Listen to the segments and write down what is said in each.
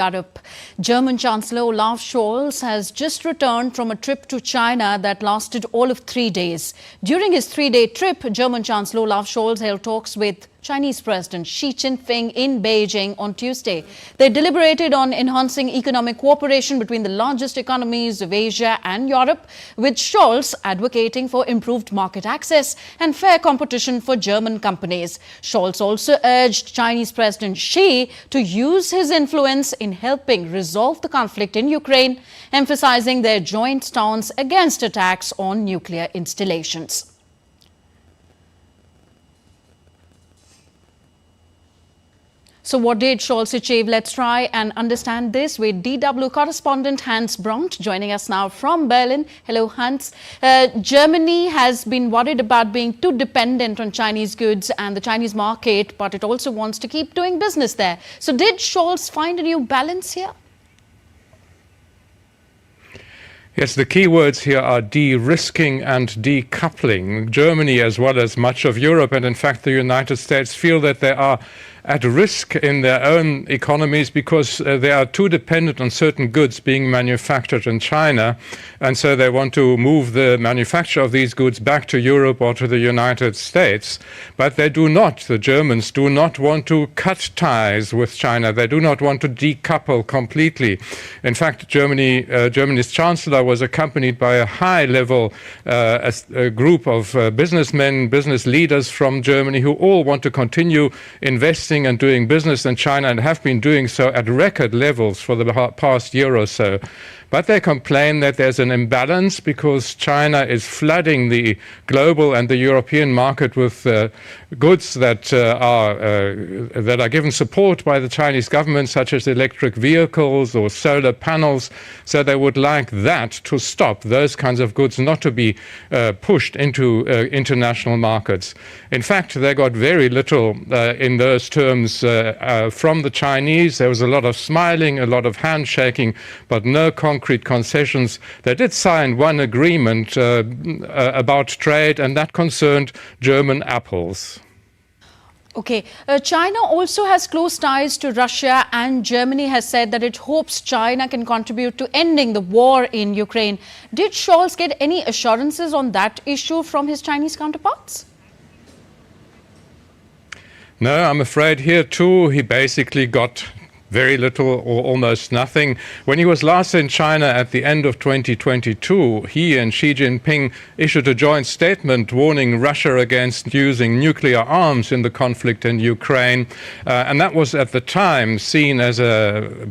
Europe. German Chancellor Olaf Scholz has just returned from a trip to China that lasted all of 3 days. During his 3-day trip, German Chancellor Olaf Scholz held talks with Chinese President Xi Jinping in Beijing on Tuesday. They deliberated on enhancing economic cooperation between the largest economies of Asia and Europe, with Scholz advocating for improved market access and fair competition for German companies. Scholz also urged Chinese President Xi to use his influence in helping resolve the conflict in Ukraine, emphasizing their joint stance against attacks on nuclear installations. So what did Scholz achieve? Let's try and understand this with DW correspondent Hans Brandt joining us now from Berlin. Hello, Hans. Germany has been worried about being too dependent on Chinese goods and the Chinese market, but it also wants to keep doing business there. So did Scholz find a new balance here? Yes, the key words here are de-risking and decoupling. Germany, as well as much of Europe and in fact the United States, feel that they are at risk in their own economies because they are too dependent on certain goods being manufactured in China, and so they want to move the manufacture of these goods back to Europe or to the United States. But they do not, the Germans do not want to cut ties with China. They do not want to decouple completely. In fact, Germany's Chancellor was accompanied by a high-level group of businessmen, business leaders from Germany who all want to continue investing and doing business in China and have been doing so at record levels for the past year or so. But they complain that there's an imbalance because China is flooding the global and the European market with goods that are given support by the Chinese government, such as electric vehicles or solar panels. So they would like that to stop, those kinds of goods not to be pushed into international markets. In fact, they got very little in those terms from the Chinese. There was a lot of smiling, a lot of handshaking, but no concrete concessions. They did sign one agreement about trade, and that concerned German apples. Okay. China also has close ties to Russia, and Germany has said that it hopes China can contribute to ending the war in Ukraine. Did Scholz get any assurances on that issue from his Chinese counterparts? No, I'm afraid here too he basically got very little or almost nothing. When he was last in China at the end of 2022, he and Xi Jinping issued a joint statement warning Russia against using nuclear arms in the conflict in Ukraine. And that was at the time seen as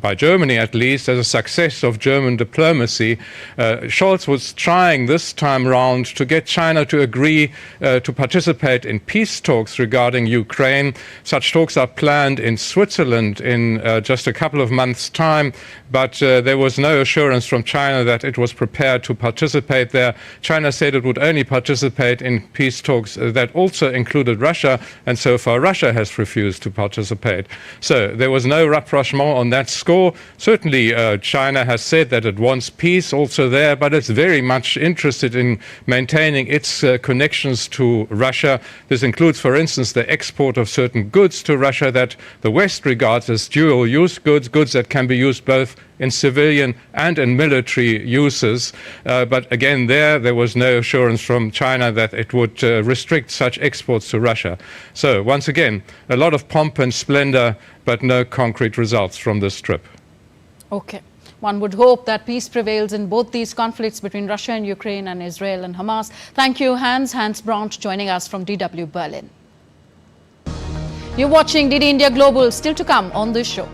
by Germany at least, as a success of German diplomacy. Scholz was trying this time round to get China to agree to participate in peace talks regarding Ukraine. Such talks are planned in Switzerland in just a couple of months' time, but there was no assurance from China that it was prepared to participate there. China said it would only participate in peace talks that also included Russia, and so far Russia has refused to participate. So there was no rapprochement on that score. Certainly China has said that it wants peace also there, but it's very much interested in maintaining its connections to Russia. This includes, for instance, the export of certain goods to Russia that the West regards as dual-use goods that can be used both in civilian and in military uses. But again, there was no assurance from China that it would restrict such exports to Russia. So once again, a lot of pomp and splendor, but no concrete results from this trip. Okay. One would hope that peace prevails in both these conflicts between Russia and Ukraine and Israel and Hamas. Thank you, Hans Brandt, joining us from DW Berlin. You're watching DD India Global, still to come on this show.